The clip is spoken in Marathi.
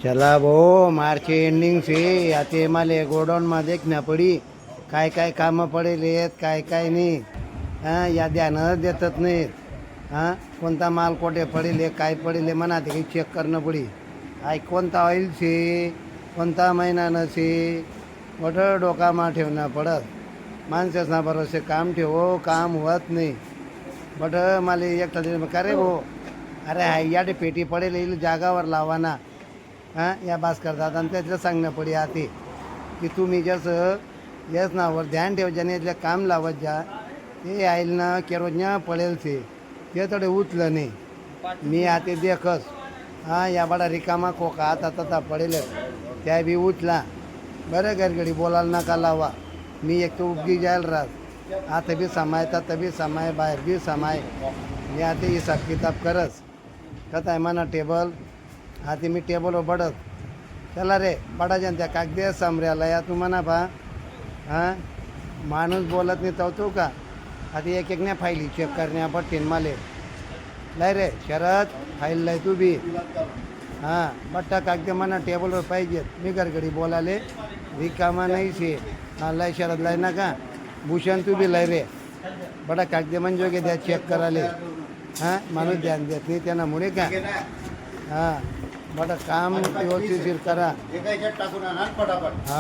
चला भो मार्च एंडिंग से आते माले गोडाउन में देखना पड़ी काय काय कामं पडेले आहेत काय काय नाही हां या ध्यानं देतच नाहीत हां कोणता माल कोठे पडेले काय पडेले म्हणा ते काही चेक करणं पडी आय कोणता ऑइल से कोणता महिना से मोठं डोकामा ठेवणं पडत माणसाचा भरोसे काम ठेवो काम होत नाही बट मला एकटा का रे भो अरे हाय याडे पेटी पडेल येईल जागावर लावाना हां या भास्कर दादांना त्यातलं सांगणं पडी आते की तुम्ही जसं यस नावर ध्यान ठेव ज्याने यातलं काम लावत जा ते आईल ना केरोज्ञा पडेल ते थोडे उचलं नाही मी आते देखस हां या बडा रिकामा खोका आता तथा पडेल त्या बी उचला बरं घरघडी बोलायला नका लावा मी एक तो उपगी जायला राहत आता बी समाय तर बी समाय बाहेर बी समाय मी आता हिसाब किताब करस कथा आहे म्हणा टेबल आता मी टेबलवर बडत चला रे बडाच्या त्या कागदे समऱ्याला या तू म्हणा पा हां माणूस बोलत नाही तो का आता एक एक नाही फायली चेक करण्या पट्टीन माले लय रे शरद फाईल लय तू बी हां बट्टा कागदे म्हणा टेबलवर पाहिजेत मी घरघडी बोलाले रिकामा नाही शे हां लय शरद लय ना का भूषण तू बी लय रे बडा कागदे म्हणजे घे द्या चेक कराले हां माणूस ध्यान देत नाही त्यांना मुळे का हां बडा काम व्यवस्थित करा हां